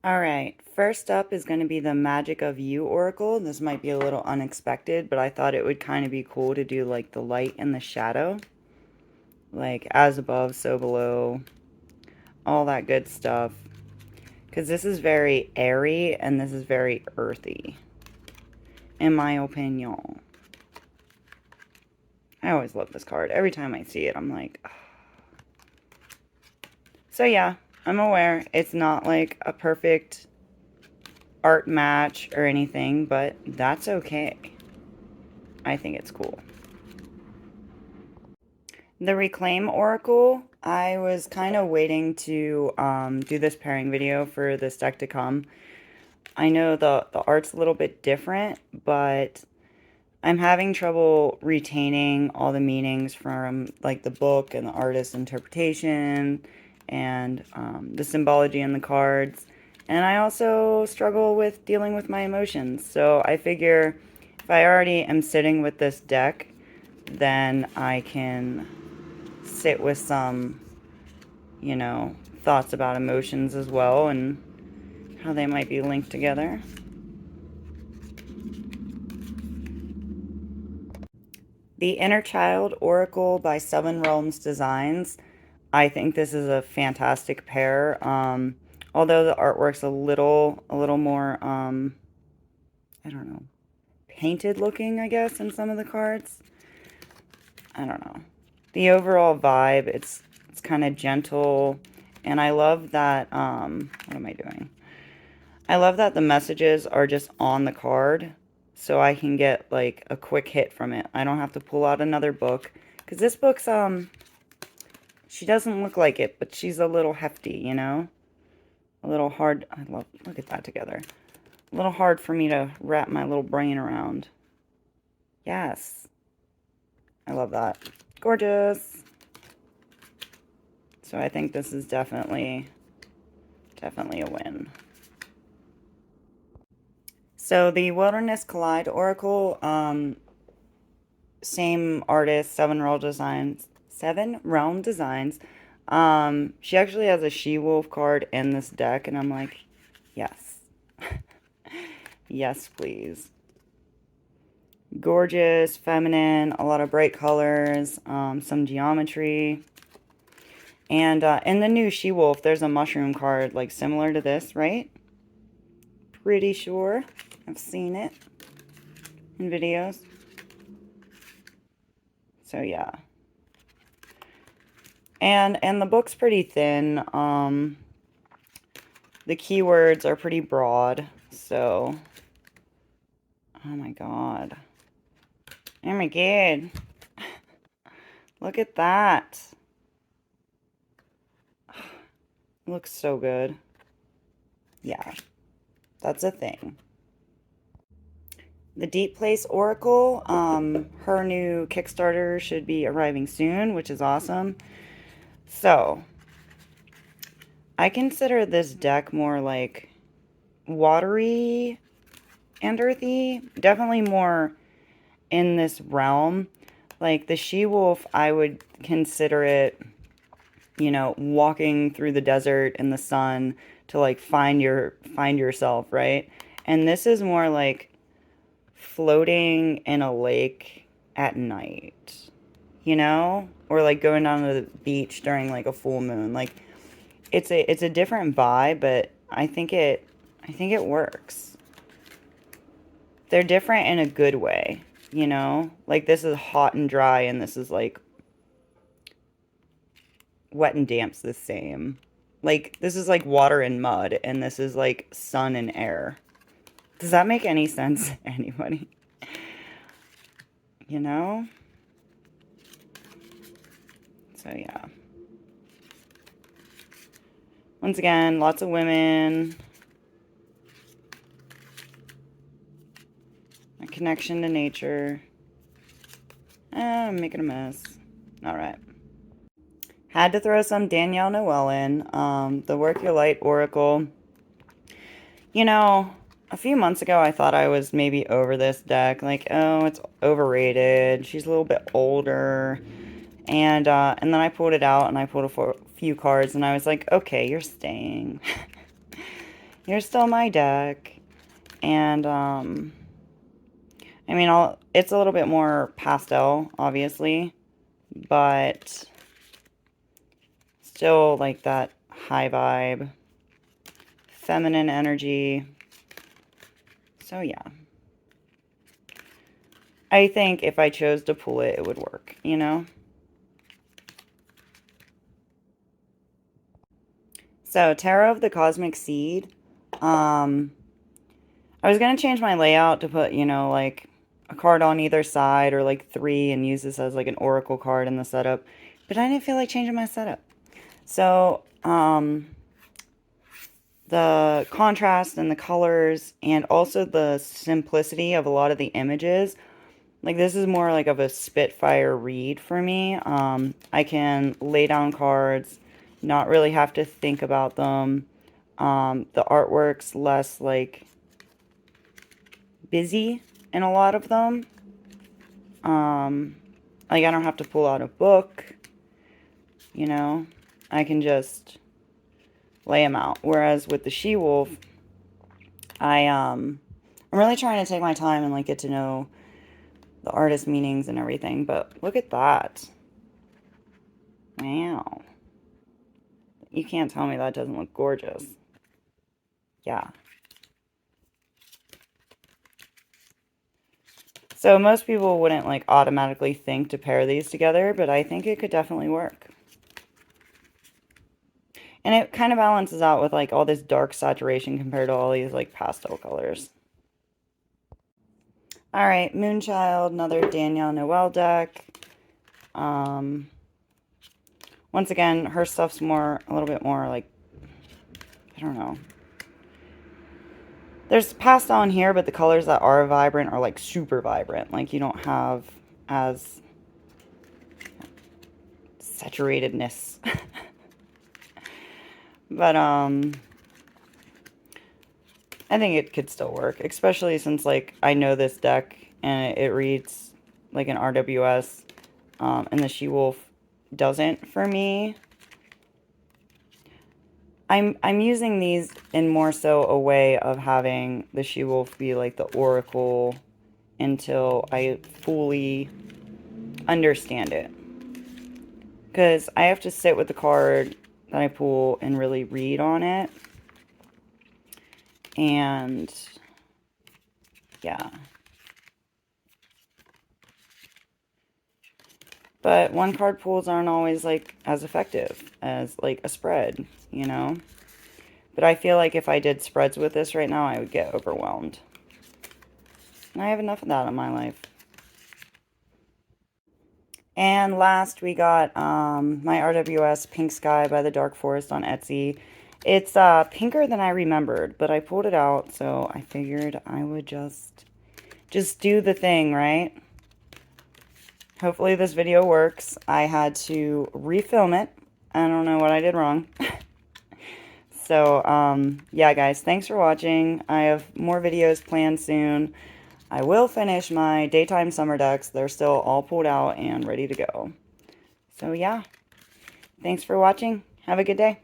Alright, first up is going to be the Magic of You Oracle. This might be a little unexpected, but I thought it would kind of be cool to do like the light and the shadow. Like as above, so below, all that good stuff. Because this is very airy and this is very earthy, in my opinion. I always love this card. Every time I see it, I'm like, oh. So yeah, I'm aware it's not like a perfect art match or anything, but that's okay. I think it's cool. The Reclaim Oracle, I was kind of waiting to do this pairing video for this deck to come. I know the art's a little bit different, but I'm having trouble retaining all the meanings from like the book and the artist's interpretation and the symbology in the cards. And I also struggle with dealing with my emotions. So I figure if I already am sitting with this deck, then I can sit with some, you know, thoughts about emotions as well and how they might be linked together. The Inner Child Oracle by Seven Realms Designs. I think this is a fantastic pair. Although the artwork's a little more, I don't know, painted looking, I guess, in some of the cards. I don't know. The overall vibe, it's kind of gentle, and I love that, what am I doing? I love that the messages are just on the card, so I can get, like, a quick hit from it. I don't have to pull out another book, because this book's, she doesn't look like it, but she's a little hefty, you know? A little hard, look at that together. A little hard for me to wrap my little brain around. Yes. I love that. Gorgeous. So I think this is definitely a win. So the Wilderness Collide Oracle, same artist, Seven Realm Designs. She actually has a she-wolf card in this deck, and I'm like, yes. Yes, please. Gorgeous, feminine, a lot of bright colors, some geometry. And in the new she-wolf, there's a mushroom card, like similar to this, right? Pretty sure. I've seen it in videos. So yeah. And the book's pretty thin. The keywords are pretty broad, so oh my god. Oh my god. Look at that. Looks so good. Yeah. That's a thing. The Deep Place Oracle, her new Kickstarter should be arriving soon, which is awesome. So, I consider this deck more like watery and earthy. Definitely more in this realm. Like the she-wolf, I would consider it, you know, walking through the desert in the sun to like find yourself, right? And this is more like floating in a lake at night, you know? Or like going down to the beach during like a full moon. Like it's a different vibe, but I think it works. They're different in a good way, you know? Like this is hot and dry and this is like wet and damp's the same. Like this is like water and mud and this is like sun and air. Does that make any sense to anybody? You know? So yeah. Once again, lots of women. A connection to nature. I'm making a mess. Alright. Had to throw some Danielle Noel in. The Work Your Light Oracle. You know, a few months ago I thought I was maybe over this deck. Like, oh, it's overrated. She's a little bit older. And then I pulled it out and I pulled a few cards and I was like, okay, you're staying. here's still my deck. And, I mean, it's a little bit more pastel, obviously, but still like that high vibe, feminine energy. So yeah. I think if I chose to pull it, it would work, you know? So, Tarot of the Cosmic Seed. I was going to change my layout to put, you know, like a card on either side or like 3 and use this as like an oracle card in the setup. But I didn't feel like changing my setup. So, the contrast and the colors and also the simplicity of a lot of the images. Like, this is more like of a Spitfire read for me. I can lay down cards, not really have to think about them. The artwork's less, like, busy in a lot of them. Like, I don't have to pull out a book, you know. I can just lay them out. Whereas with the She-Wolf, I'm really trying to take my time and, like, get to know the artist meanings and everything, but look at that. Wow. You can't tell me that doesn't look gorgeous. Yeah. So most people wouldn't like automatically think to pair these together, but I think it could definitely work. And it kind of balances out with like all this dark saturation compared to all these like pastel colors. All right, Moonchild, another Danielle Noel deck. Once again, her stuff's a little bit more like, I don't know. There's pastel in here, but the colors that are vibrant are like super vibrant. Like you don't have as saturatedness. But I think it could still work, especially since like I know this deck and it reads like an RWS, and the She-Wolf doesn't for me. I'm using these in more so a way of having the She-Wolf be like the oracle until I fully understand it. Because I have to sit with the card that I pull and really read on it. And yeah. But one card pulls aren't always like as effective as like a spread, you know? But I feel like if I did spreads with this right now, I would get overwhelmed. And I have enough of that in my life. And last, we got my RWS Pink Sky by the Dark Forest on Etsy. It's pinker than I remembered, but I pulled it out, so I figured I would just do the thing, right? Hopefully this video works. I had to refilm it. I don't know what I did wrong. So, yeah, guys, thanks for watching. I have more videos planned soon. I will finish my daytime summer decks. They're still all pulled out and ready to go. So, yeah, thanks for watching. Have a good day.